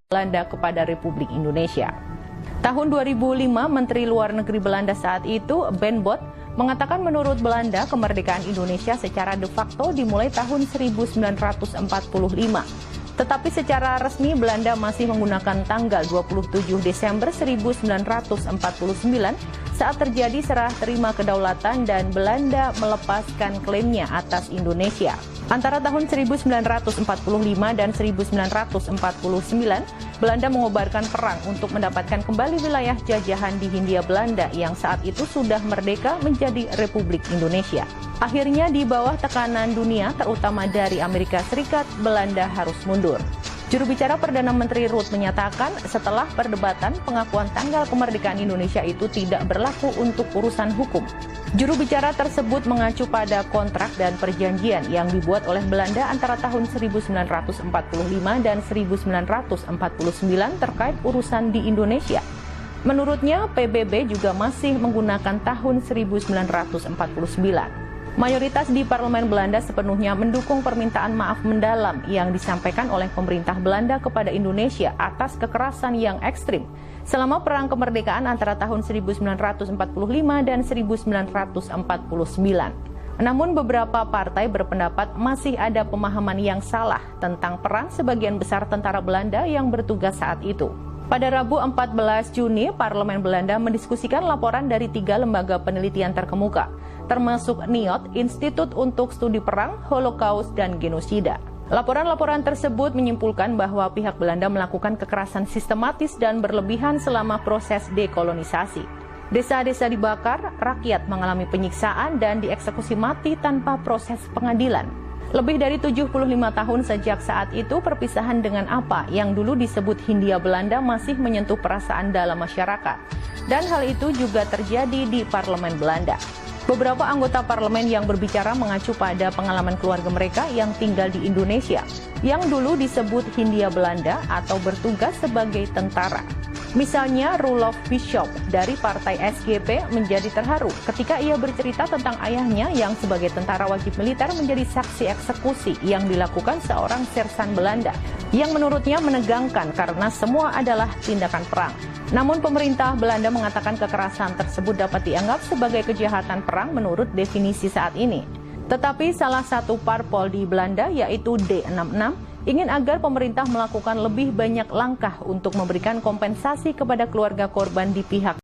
Belanda kepada Republik Indonesia. Tahun 2005, Menteri Luar Negeri Belanda saat itu, Ben Bot, mengatakan menurut Belanda kemerdekaan Indonesia secara de facto dimulai tahun 1945. Tetapi secara resmi Belanda masih menggunakan tanggal 27 Desember 1949 saat terjadi serah terima kedaulatan dan Belanda melepaskan klaimnya atas Indonesia. Antara tahun 1945 dan 1949, Belanda mengobarkan perang untuk mendapatkan kembali wilayah jajahan di Hindia Belanda yang saat itu sudah merdeka menjadi Republik Indonesia. Akhirnya di bawah tekanan dunia, terutama dari Amerika Serikat, Belanda harus mundur. Juru bicara Perdana Menteri Rutte menyatakan setelah perdebatan pengakuan tanggal kemerdekaan Indonesia itu tidak berlaku untuk urusan hukum. Juru bicara tersebut mengacu pada kontrak dan perjanjian yang dibuat oleh Belanda antara tahun 1945 dan 1949 terkait urusan di Indonesia. Menurutnya, PBB juga masih menggunakan tahun 1949. Mayoritas di parlemen Belanda sepenuhnya mendukung permintaan maaf mendalam yang disampaikan oleh pemerintah Belanda kepada Indonesia atas kekerasan yang ekstrim selama perang kemerdekaan antara tahun 1945 dan 1949. Namun beberapa partai berpendapat masih ada pemahaman yang salah tentang peran sebagian besar tentara Belanda yang bertugas saat itu. Pada Rabu 14 Juni, Parlemen Belanda mendiskusikan laporan dari 3 lembaga penelitian terkemuka, termasuk NIOT, Institut untuk Studi Perang, Holocaust, dan Genosida. Laporan-laporan tersebut menyimpulkan bahwa pihak Belanda melakukan kekerasan sistematis dan berlebihan selama proses dekolonisasi. Desa-desa dibakar, rakyat mengalami penyiksaan dan dieksekusi mati tanpa proses pengadilan. Lebih dari 75 tahun sejak saat itu, perpisahan dengan apa yang dulu disebut Hindia Belanda masih menyentuh perasaan dalam masyarakat. Dan hal itu juga terjadi di parlemen Belanda. Beberapa anggota parlemen yang berbicara mengacu pada pengalaman keluarga mereka yang tinggal di Indonesia, yang dulu disebut Hindia Belanda atau bertugas sebagai tentara. Misalnya, Roelof Bishop dari partai SGP menjadi terharu ketika ia bercerita tentang ayahnya yang sebagai tentara wajib militer menjadi saksi eksekusi yang dilakukan seorang sersan Belanda, yang menurutnya menegangkan karena semua adalah tindakan perang. Namun pemerintah Belanda mengatakan kekerasan tersebut dapat dianggap sebagai kejahatan perang menurut definisi saat ini. Tetapi salah satu parpol di Belanda, yaitu D66, ingin agar pemerintah melakukan lebih banyak langkah untuk memberikan kompensasi kepada keluarga korban di pihak